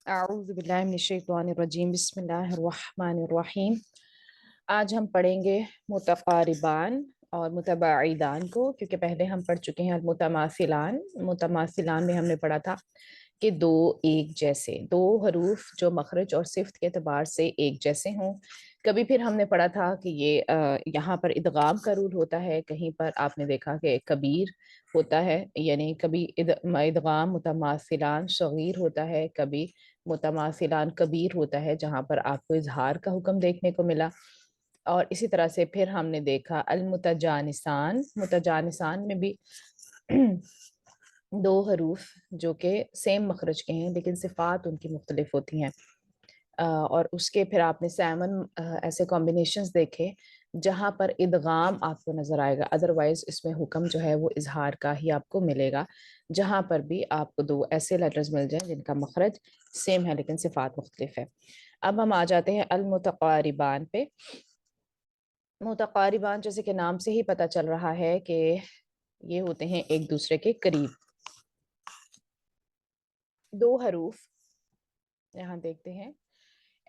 अऊज़ु बिल्लाहि मिनश्शैतानिर्रजीम बिस्मिल्लाहिर्रहमानिर्रहीम। आज हम पढ़ेंगे मुतक़ारिबान और मुतबाइदान को, क्योंकि पहले हम पढ़ चुके हैं मुतमासिलान। मुतमासिलान में हमने पढ़ा था कि दो एक जैसे, दो हरूफ जो मखरज और सिफ्त के एतबार से एक जैसे हों। कभी फिर हमने पढ़ा था कि ये यहाँ पर इदगाम का रूल होता है, कहीं पर आपने देखा कि कबीर होता है, यानी कभी इदगाम मुतमासिलान सगीर होता है, कभी मुतमासिलान कबीर होता है, जहाँ पर आपको इजहार का हुक्म देखने को मिला। और इसी तरह से फिर हमने देखा अल मुतजानिसान, मुतजानिसान में भी दो हरूफ जो कि सेम मखरज के हैं लेकिन सिफात उनकी मुख्तलिफ होती हैं। और उसके फिर आपने सेवन ऐसे कॉम्बिनेशंस देखे जहाँ पर इदगाम आपको नजर आएगा, अदरवाइज इसमें हुक्म जो है वो इजहार का ही आपको मिलेगा। जहाँ पर भी आपको दो ऐसे लेटर्स मिल जाएं जिनका मखरज सेम है लेकिन सिफात मुख्तलिफ है। अब हम आ जाते हैं अल मुतक़ारिबान पे। मुतक़ारिबान जैसे कि नाम से ही पता चल रहा है कि ये होते हैं एक दूसरे के करीब। दो हरूफ यहाँ देखते हैं,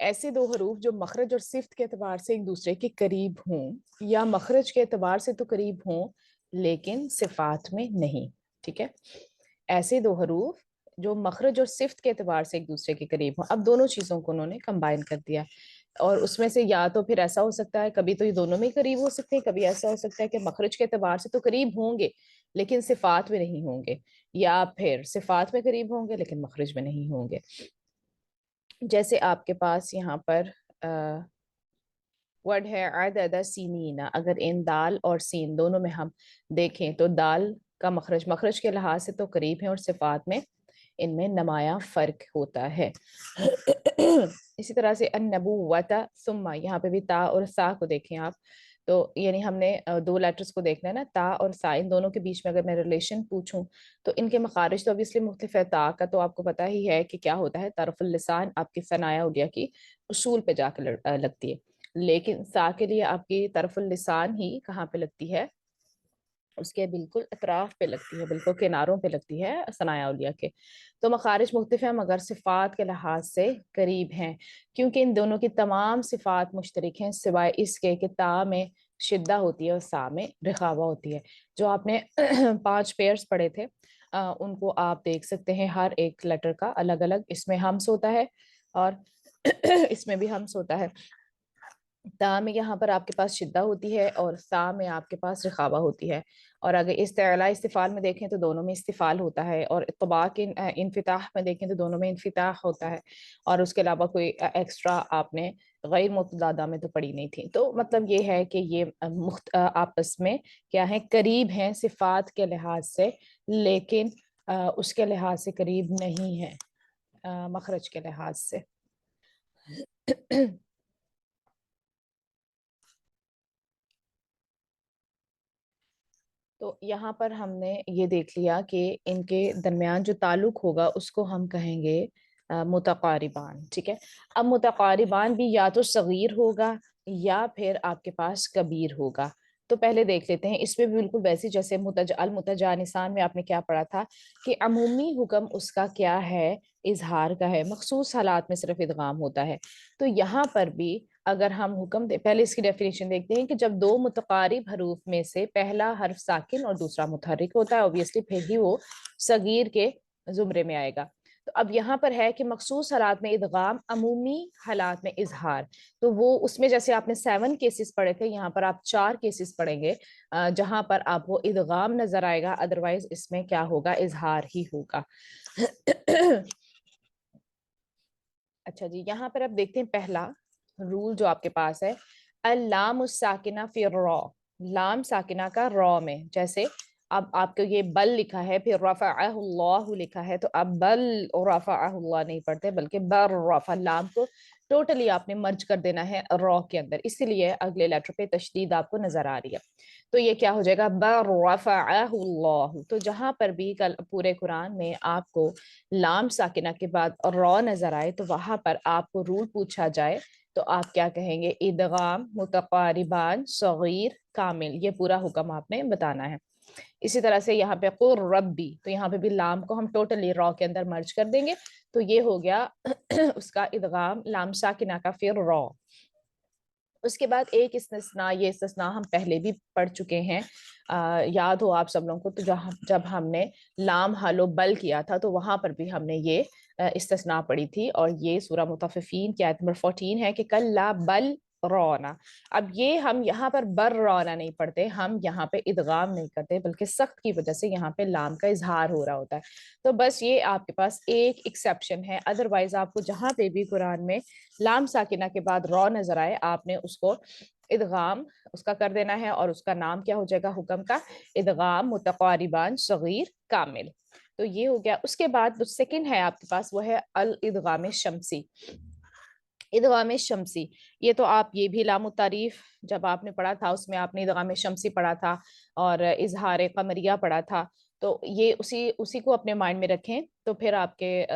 ऐसे दो हरूफ जो मखरज और सिफ्त के एतबार से एक दूसरे के करीब हों, या मखरज के एतबार से तो करीब हों लेकिन सिफात में नहीं। ठीक है, ऐसे दो हरूफ जो मखरज और सिफ्त के एतबार से एक दूसरे के करीब हों। अब दोनों चीज़ों को उन्होंने कंबाइन कर दिया, और उसमें से या तो फिर ऐसा हो सकता है, कभी तो ये दोनों में करीब हो सकते हैं, कभी ऐसा हो सकता है कि मखरज के एतबार से तो करीब होंगे लेकिन सिफात में नहीं होंगे, या फिर सिफात में करीब होंगे लेकिन मखरज में नहीं होंगे। जैसे आपके पास यहाँ पर वर्ड है अदद सीनीना। अगर इन दाल और सीन दोनों में हम देखें तो दाल का मखरज मखरज के लिहाज से तो करीब है और सिफात में इनमें नमाया फर्क होता है। इसी तरह से अन्नबुव्वता सुम्मा, यहाँ पे भी ता और सा को देखें आप, तो यानी हमने दो लेटर्स को देखना है ना, ता और सा, इन दोनों के बीच में अगर मैं रिलेशन पूछूं तो इनके मखारिज तो ऑब्वियसली मुख्तलिफ है। ता का तो आपको पता ही है कि क्या होता है, तरफुल लिसान आपकी सनाया उलिया की उसूल पे जाकर लगती है, लेकिन सा के लिए आपकी तरफुल लिसान ही कहाँ पे लगती है, उसके बिल्कुल अतराफ पे लगती है, बिल्कुल किनारों पे लगती है सनाया उलिया के। तो मखारिज मुख्तलिफ हैं मगर सिफात के लिहाज से करीब हैं, क्योंकि इन दोनों की तमाम सिफात मुश्तरक हैं सिवाय इसके कि ता में शिद्दा होती है और सा में रिखावा होती है। जो आपने पांच पेयर्स पढ़े थे, उनको आप देख सकते हैं, हर एक लेटर का अलग अलग, इसमें हम्स होता है और इसमें भी हम्स होता है। ता में यहाँ पर आपके पास शिद्दा होती है और सा में आपके पास रिखावा होती है। और अगर इस्तिला इस्तिफाल में देखें तो दोनों में इस्तिफाल होता है, और इत्तबाक इनफिताह में देखें तो दोनों में इनफिताह होता है। और उसके अलावा कोई एक्स्ट्रा आपने गैर मुतदादा में तो पढ़ी नहीं थी। तो मतलब ये है कि ये आपस में क्या है, करीब हैं सिफात के लिहाज से, लेकिन उसके लिहाज से करीब नहीं है मखरज के लिहाज से। तो यहाँ पर हमने ये देख लिया कि इनके दरमियान जो ताल्लुक होगा उसको हम कहेंगे मुतकारिबान। ठीक है, अब मुतकारिबान भी या तो सगीर होगा या फिर आपके पास कबीर होगा। तो पहले देख लेते हैं, इसमें भी बिल्कुल वैसे जैसे अल मुतजानिसान में आपने क्या पढ़ा था कि अमूमी हुक्म उसका क्या है, इजहार का है, मखसूस हालात में सिर्फ इदगाम होता है। तो यहाँ पर भी अगर हम हुक्म दे, पहले इसकी डेफिनेशन देखते हैं कि जब दो मुतकारिब हरूफ में से पहला हर्फ साकिन और दूसरा मुतहरिक होता है, ऑब्वियसली फिर ही वो सगीर के जुमरे में आएगा। तो अब यहाँ पर है कि मखसूस हालात में इदगाम, अमूमी हालात में इजहार। तो वो उसमें जैसे आपने सेवन केसेस पढ़े थे, यहाँ पर आप चार केसेस पढ़ेंगे जहां पर आपको इदगाम नजर आएगा, अदरवाइज इसमें क्या होगा, इजहार ही होगा। अच्छा जी, यहाँ पर आप देखते हैं पहला रूल जो आपके पास है, अल्लाम साकिना फिर रॉ। लाम साकिना का रॉ में, जैसे अब आपको ये बल लिखा है, फिर रफ़अहुल्लाहु लिखा है, तो अब बल और रफ़अहुल्लाह नहीं पढ़ते बल्कि बर रफ़ा, लाम को टोटली आपने मर्ज कर देना है रॉ के अंदर, इसीलिए अगले लेटर पे तशदीद आपको नजर आ रही है। तो ये क्या हो जाएगा, बर रफ़अहुल्लाहु। तो जहां पर भी कल पूरे कुरान में आपको लाम साकिना के बाद रॉ नजर आए तो वहां पर आपको रूल पूछा जाए तो आप क्या कहेंगे, इदगाम मुतकारिबान सगीर कामिल, ये पूरा हुक्म आपने बताना है। इसी तरह से यहाँ पे कुर रब्बी, तो यहाँ पे भी लाम को हम टोटली रॉ के अंदर मर्ज कर देंगे, तो ये हो गया उसका इदगाम लाम साकिना का फिर रॉ। उसके बाद एक इस्तिस्ना, ये इस्तिस्ना हम पहले भी पढ़ चुके हैं, याद हो आप सब लोगों को, तो जब हमने लाम हलो बल किया था तो वहां पर भी हमने ये इस्तिस्ना पढ़ी थी, और ये सूरह मुतफ़िफ़ीन की आयत नंबर 14 है कि कल्ला बल रौना। अब ये हम यहाँ पर बर रौना नहीं पढ़ते, हम यहाँ पे इदगाम नहीं करते, बल्कि सख्त की वजह से यहाँ पे लाम का इजहार हो रहा होता है। तो बस ये आपके पास एक एक्सेप्शन है, अदरवाइज आपको जहाँ पे भी कुरान में लाम साकिना के बाद रॉ नजर आए, आपने उसको इदगाम उसका कर देना है, और उसका नाम क्या हो जाएगा हुक्म का, इदगाम मुतक़ारिबान सगीर कामिल। तो ये हो गया। उसके बाद जो सेकंड है आपके पास वो है अल इदगाम शमसी। इदगाम शमसी, ये तो आप ये भी लाम तारीफ जब आपने पढ़ा था उसमें आपने इदगाम शमसी पढ़ा था और इजहार कमरिया पढ़ा था, तो ये उसी उसी को अपने माइंड में रखें, तो फिर आपके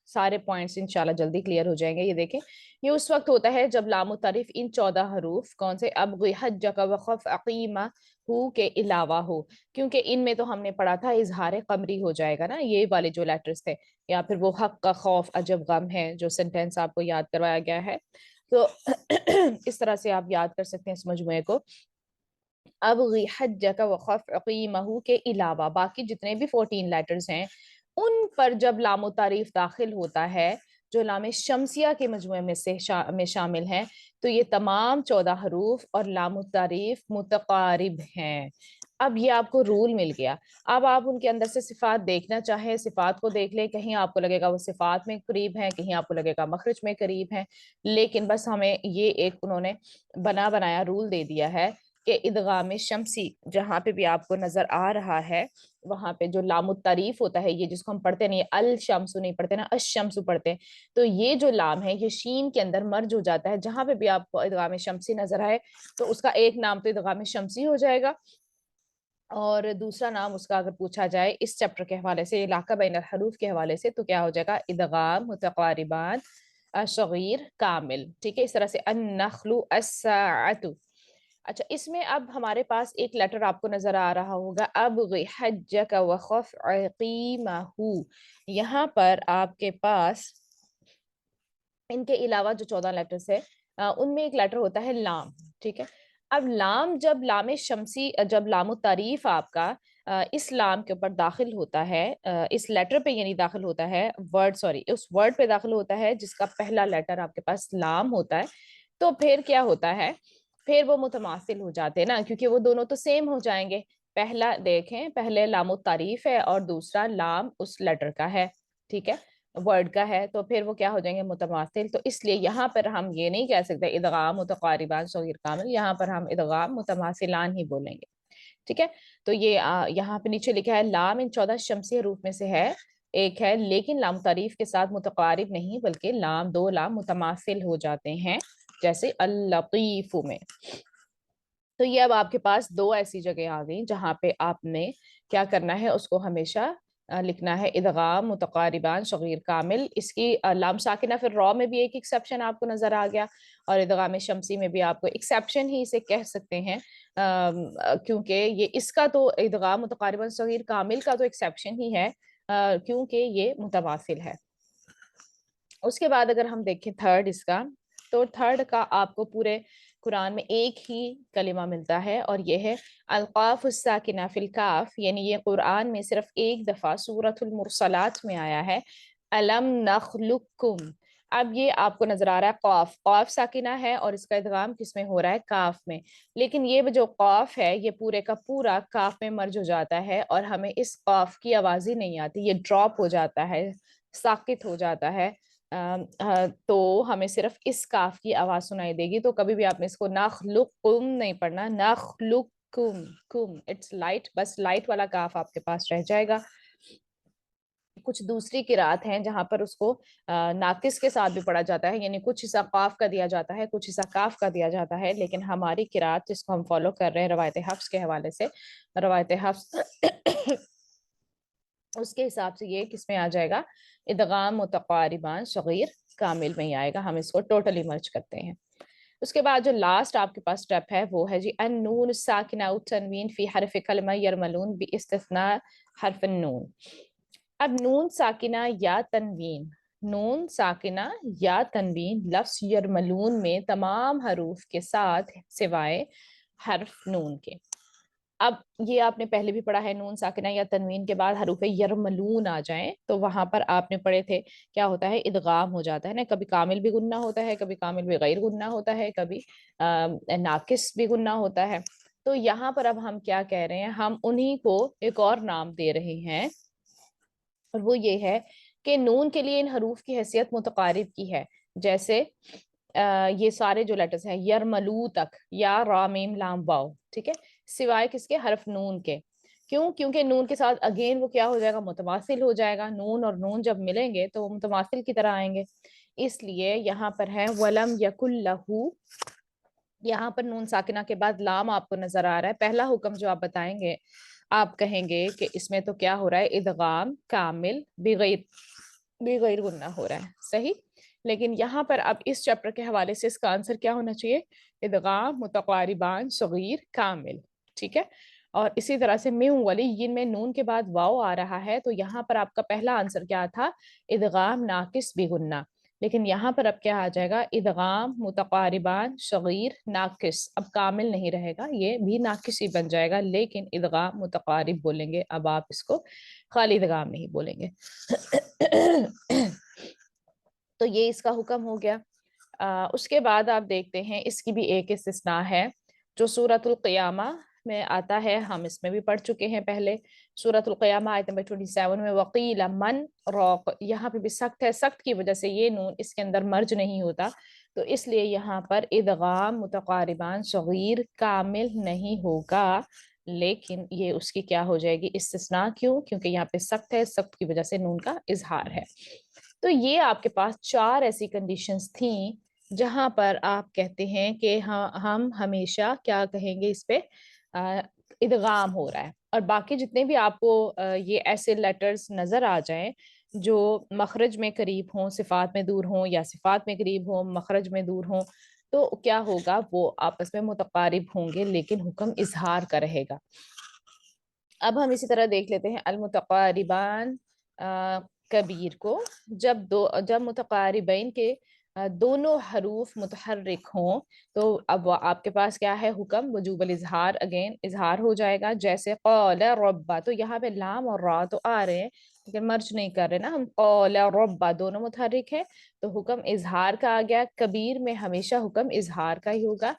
सारे पॉइंट्स इंशाल्लाह जल्दी क्लियर हो जाएंगे। ये देखें, ये उस वक्त होता है जब लाम तारीफ इन 14 हरूफ कौन से, अब हज्जक वखफ अकीमा हु के अलावा हो, क्योंकि इनमें तो हमने पढ़ा था इजहार कमरी हो जाएगा ना, ये वाले जो लेटर्स थे, या फिर वो हक का खौफ अजब गम है जो सेंटेंस आपको याद करवाया गया है। तो इस तरह से आप याद कर सकते हैं इस मजमूए को। अब हज्जक वखफ अकीमहू के अलावा बाकी जितने भी 14 लेटर्स हैं उन पर जब लामो तारीफ दाखिल होता है जो लाम शमसिया के मजमूए में से में शामिल हैं, तो ये तमाम 14 हरूफ और लाम तारीफ मुतकारिब हैं। अब ये आपको रूल मिल गया। अब आप उनके अंदर से सिफात देखना चाहे सिफात को देख लें, कहीं आपको लगेगा वो सिफात में करीब हैं, कहीं आपको लगेगा मखरज में करीब हैं, लेकिन बस हमें ये एक उन्होंने बना बनाया रूल दे दिया है कि इदगाम शमसी जहाँ पे भी आपको नजर आ रहा है वहां पे जो लाम तारीफ होता है, ये जिसको हम पढ़ते नहीं अल शमसु नहीं पढ़ते ना, अशमसु पढ़ते हैं, तो ये जो लाम है ये शीन के अंदर मर्ज हो जाता है। जहां पे भी आपको इदगाम शमसी नजर आए तो उसका एक नाम तो इदगाम शमसी हो जाएगा, और दूसरा नाम उसका अगर पूछा जाए इस चैप्टर के हवाले से, इलाका बैन हरूफ के हवाले से, तो क्या हो जाएगा, इदगाम मुतकारिबान सगीर कामिल। ठीक है, इस तरह से अन्नख्लु अस्साअतु। अच्छा, इसमें अब हमारे पास एक लेटर आपको नजर आ रहा होगा, अब हज्जक वखफ अकीमहू। यहाँ पर आपके पास इनके अलावा जो 14 लेटर्स है उनमें एक लेटर होता है लाम। ठीक है, अब लाम जब लाम शमसी जब लाम तारीफ आपका इस लाम के ऊपर दाखिल होता है, इस लेटर पे यानी दाखिल होता है, वर्ड सॉरी उस वर्ड पे दाखिल होता है जिसका पहला लेटर आपके पास लाम होता है, तो फिर क्या होता है, फिर वो मुतमासिल हो जाते हैं ना, क्योंकि वो दोनों तो सेम हो जाएंगे। पहला देखें, पहले लाम तारीफ है और दूसरा लाम उस लेटर का है, ठीक है, वर्ड का है, तो फिर वो क्या हो जाएंगे, मुतमासिल। तो इसलिए यहाँ पर हम ये नहीं कह सकते इदगाम मुतकारिबान सगीर कामिल, यहाँ पर हम इदगाम मुतमासिलान ही बोलेंगे। ठीक है, तो ये यहाँ पे नीचे लिखा है लाम इन 14 शमसी रूप में से है एक है, लेकिन लाम तारीफ के साथ मुतकारिब नहीं बल्कि लाम दो लाम मुतमासिल हो जाते हैं, जैसे अल लतीफ में। तो ये अब आपके पास दो ऐसी जगह आ गई जहां पे आपने क्या करना है, उसको हमेशा लिखना है इदगाम मुतकारिबान सगीर कामिल। इसकी लाम साकिना फिर रॉ में भी एक एक्सेप्शन आपको नजर आ गया, और इदगाम शमसी में भी आपको एक्सेप्शन ही इसे कह सकते हैं, क्योंकि ये इसका तो इदगाम मुतकारिबान सगीर कामिल का तो एक्सेप्शन ही है, क्योंकि ये मुतवासिल है। उसके बाद अगर हम देखें थर्ड इसका, तो थर्ड का आपको पूरे कुरान में एक ही कलिमा मिलता है, और ये है अलकाफ साकिना फिल काफ, यानी ये कुरान में सिर्फ एक दफा सूरतुल मुरसलात में आया है, अलम नखलुकुम। अब ये आपको नजर आ रहा है कौफ, कौफ साकिना है और इसका इदगाम किसमें हो रहा है, काफ में, लेकिन ये जो कौफ है ये पूरे का पूरा काफ में मर्ज हो जाता है, और हमें इस कौफ की आवाज ही नहीं आती, ये ड्रॉप हो जाता है, साकित हो जाता है। तो हमें सिर्फ इस काफ की आवाज सुनाई देगी, तो कभी भी आपने इसको नाखलुकुम नहीं पढ़ना, नाखलुकुम, कुम इट्स लाइट, बस लाइट वाला काफ आपके पास रह जाएगा। कुछ दूसरी किरात हैं जहां पर उसको नाकिस के साथ भी पढ़ा जाता है, यानी कुछ हिस्सा काफ का दिया जाता है कुछ हिस्सा काफ का दिया जाता है, लेकिन हमारी किरात जिसको हम फॉलो कर रहे हैं रवायत हफ्स के हवाले से, रवायत हफ्स उसके हिसाब से ये किस में आ जाएगा, इदगाम मुतकारिबान सगीर कामिल में ही आएगा। हम इसको टोटली मर्ज करते हैं। اس کے بعد جو لاسٹ آپ کے پاس اسٹیپ ہے وہ ہے جی النون الساکنہ او تنوین فی حرف کلمہ یرملون باستثناء حرف النون. اب نون ساکنہ یا تنوین، نون ساکنہ یا تنوین لفظ یرملون میں تمام حروف کے ساتھ سوائے حرف نون کے. اب یہ آپ نے پہلے بھی پڑھا ہے، نون ساکنہ یا تنوین کے بعد حروف یرملون آ جائیں تو وہاں پر آپ نے پڑھے تھے کیا ہوتا ہے، ادغام ہو جاتا ہے نا. کبھی کامل بھی گننا ہوتا ہے، کبھی کامل بھی غیر گننا ہوتا ہے، کبھی ناقص بھی گننا ہوتا ہے. تو یہاں پر اب ہم کیا کہہ رہے ہیں، ہم انہی کو ایک اور نام دے رہے ہیں، اور وہ یہ ہے کہ نون کے لیے ان حروف کی حیثیت متقارب کی ہے. جیسے یہ سارے جو لیٹرز ہیں یرملو تک، یا را میم لام واو، ٹھیک ہے، سوائے کس کے، حرف نون کے. کیوں؟ کیونکہ نون کے ساتھ اگین وہ کیا ہو جائے گا، متماثل ہو جائے گا. نون اور نون جب ملیں گے تو وہ متماثل کی طرح آئیں گے. اس لیے یہاں پر ہے ولم یکن لہو، یہاں پر نون ساکنہ کے بعد لام آپ کو نظر آ رہا ہے. پہلا حکم جو آپ بتائیں گے، آپ کہیں گے کہ اس میں تو کیا ہو رہا ہے، ادغام کامل بغیر گنہ ہو رہا ہے، صحیح. لیکن یہاں پر اب اس چیپٹر کے حوالے سے اس کا آنسر کیا ہونا چاہیے، ادغام متقاربان صغیر کامل، ٹھیک ہے. اور اسی طرح سے من ولی میں نون کے بعد واو آ رہا ہے، تو یہاں پر آپ کا پہلا آنسر کیا تھا، ادغام ناقص بغنہ. لیکن یہاں پر اب کیا آ جائے گا، ادغام متقاربان صغیر ناقص. اب کامل نہیں رہے گا، یہ بھی ناقص ہی بن جائے گا، لیکن ادغام متقارب بولیں گے. اب آپ اس کو خالی ادغام نہیں بولیں گے. تو یہ اس کا حکم ہو گیا. اس کے بعد آپ دیکھتے ہیں اس کی بھی ایک استثناء ہے جو سورۃ القیامہ میں آتا ہے. ہم اس میں بھی پڑھ چکے ہیں پہلے. سورۃ القیامہ آیت نمبر 27 میں وقیل من راق، یہاں پہ بھی سخت ہے. سخت کی وجہ سے یہ نون اس کے اندر مرج نہیں ہوتا، تو اس لیے یہاں پر ادغام متقاربان صغیر کامل نہیں ہوگا، لیکن یہ اس کی کیا ہو جائے گی، استثناء. کیوں؟ کیونکہ یہاں پہ سخت ہے، سخت کی وجہ سے نون کا اظہار ہے. تو یہ آپ کے پاس 4 ایسی کنڈیشنز تھیں جہاں پر آپ کہتے ہیں کہ ہم ہمیشہ کیا کہیں گے، اس پہ ادغام ہو رہا ہے. اور باقی جتنے بھی آپ کو یہ ایسے لیٹرز نظر آ جائیں جو مخرج میں قریب ہوں، صفات میں دور ہوں، یا صفات میں قریب ہوں مخرج میں دور ہوں، تو کیا ہوگا، وہ آپس میں متقارب ہوں گے لیکن حکم اظہار کا رہے گا. اب ہم اسی طرح دیکھ لیتے ہیں المتقاربان کبیر کو. جب متقاربین کے دونوں حروف متحرک ہوں تو اب آپ کے پاس کیا ہے حکم، وجوب الاظہار، اگین اظہار ہو جائے گا. جیسے قال ربا، تو یہاں پہ لام اور را تو آ رہے ہیں لیکن مرج نہیں کر رہے نا ہم، قال ربا دونوں متحرک ہیں تو حکم اظہار کا آ گیا. کبیر میں ہمیشہ حکم اظہار کا ہی ہوگا.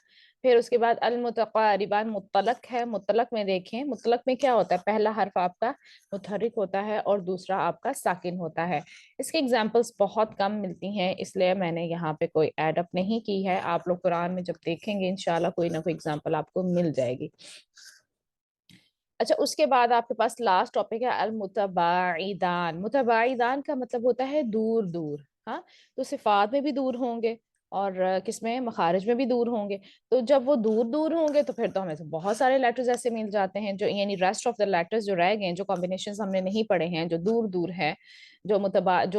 پھر اس کے بعد المتقاربان مطلق ہے. مطلق میں دیکھیں، مطلق میں کیا ہوتا ہے، پہلا حرف آپ کا متحرک ہوتا ہے اور دوسرا آپ کا ساکن ہوتا ہے. اس کی ایگزامپلس بہت کم ملتی ہیں، اس لیے میں نے یہاں پہ کوئی ایڈ اپ نہیں کی ہے. آپ لوگ قرآن میں جب دیکھیں گے انشاءاللہ کوئی نہ کوئی ایگزامپل آپ کو مل جائے گی. اچھا، اس کے بعد آپ کے پاس لاسٹ ٹاپک ہے المتباعدان. متباعدان کا مطلب ہوتا ہے دور دور. ہاں، تو صفات میں بھی دور ہوں گے اور کس میں، مخارج میں بھی دور ہوں گے. تو جب وہ دور دور ہوں گے تو پھر تو ہمیں بہت سارے لیٹرز ایسے مل جاتے ہیں جو یعنی ریسٹ آف دا لیٹرز جو رہ گئے، جو کمبینیشنز ہم نے نہیں پڑھے ہیں، جو دور دور ہیں، جو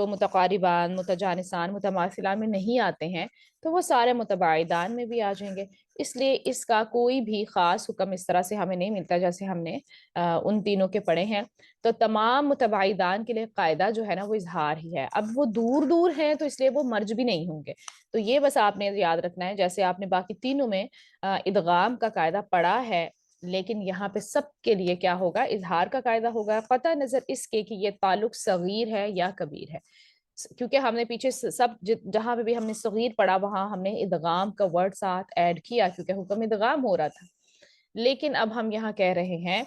متقاربان، متجانسان، متماثلان میں نہیں آتے ہیں، تو وہ سارے متباعدان میں بھی آ جائیں گے. اس لیے اس کا کوئی بھی خاص حکم اس طرح سے ہمیں نہیں ملتا جیسے ہم نے ان تینوں کے پڑھے ہیں. تو تمام متباعدان کے لیے قاعدہ جو ہے نا وہ اظہار ہی ہے. اب وہ دور دور ہیں تو اس لیے وہ مرج بھی نہیں ہوں گے. تو یہ بس آپ نے یاد رکھنا ہے. جیسے آپ نے باقی تینوں میں ادغام کا قاعدہ پڑھا ہے، لیکن یہاں پہ سب کے لیے کیا ہوگا، اظہار کا قاعدہ ہوگا، قطع نظر اس کے کہ یہ تعلق صغیر ہے یا کبیر ہے. کیونکہ ہم نے پیچھے سب جہاں پہ بھی ہم نے صغیر پڑھا وہاں ہم نے ادغام کا ورڈ ساتھ ایڈ کیا کیونکہ حکم ادغام ہو رہا تھا. لیکن اب ہم یہاں کہہ رہے ہیں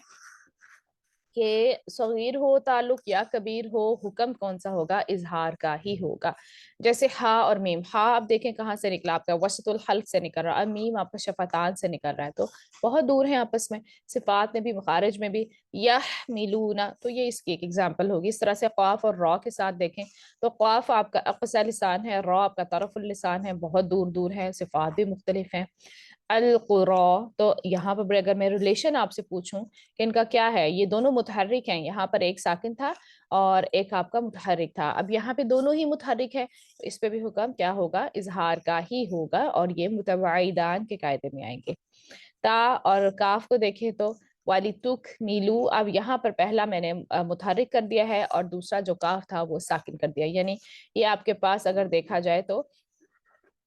کہ صغیر ہو تعلق یا کبیر ہو، حکم کون سا ہوگا، اظہار کا ہی ہوگا. جیسے ہا اور میم. ہا آپ دیکھیں کہاں سے نکلا، آپ کا وسط الحلق سے نکل رہا ہے. میم آپ کا شفتان سے نکل رہا ہے، تو بہت دور ہیں آپس میں، صفات میں بھی مخارج میں بھی. یحملون، تو یہ اس کی ایک ایگزامپل ہوگی. اس طرح سے قاف اور را کے ساتھ دیکھیں تو قاف آپ کا اقصی لسان ہے، را آپ کا طرف اللسان ہے، بہت دور دور ہے، صفات بھی مختلف ہیں. अल-क़ुरा, तो यहाँ पर अगर मैं रिलेशन आपसे पूछूं कि इनका क्या है, ये दोनों मुतहर्रिक हैं, यहाँ पर एक साकिन था और एक आपका मुतहर्रिक था। अब यहाँ पे दोनों ही मुतहर्रिक है, इस पे भी हुक्म क्या होगा, इजहार का ही होगा और ये मुतबाइदान के कायदे में आएंगे। ता और काफ को देखें तो वाली तुक मीलू, अब यहाँ पर पहला मैंने मुतहर्रिक कर दिया है और दूसरा जो काफ था वो साकिन कर दिया, यानी ये आपके पास अगर देखा जाए तो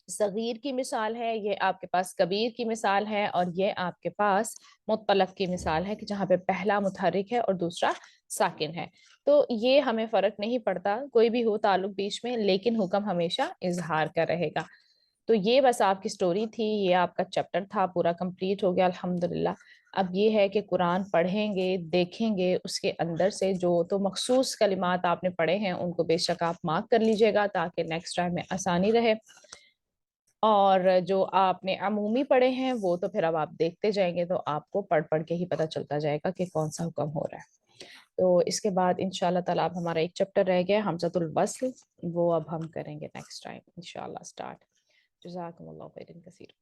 सगीर की मिसाल है, ये आपके पास कबीर की मिसाल है और ये आपके पास मुत्तलक की मिसाल है कि जहाँ पे पहला मुतहर्रिक है और दूसरा साकिन है। तो ये हमें फर्क नहीं पड़ता कोई भी हो ताल्लुक बीच में, लेकिन हुक्म हमेशा इजहार का रहेगा। तो ये बस आपकी स्टोरी थी, ये आपका चैप्टर था, पूरा कंप्लीट हो गया अल्हम्दुलिल्लाह। अब ये है कि कुरान पढ़ेंगे, देखेंगे, उसके अंदर से जो तो मखसूस कलिमात आपने पढ़े हैं उनको बेशक आप मार्क कर लीजिएगा ताकि नेक्स्ट टाइम में आसानी रहे, और जो आपने अमूमी पढ़े हैं वो तो फिर अब आप देखते जाएंगे तो आपको पढ़ पढ़ के ही पता चलता जाएगा कि कौन सा हुक्म हो रहा है। तो इसके बाद इंशाल्लाह ताला अब हमारा एक चैप्टर रह गया हमज़तुल वस्ल, वो अब हम करेंगे नेक्स्ट टाइम इंशाल्लाह स्टार्ट। जज़ाकुमुल्लाह खैरन कसीर।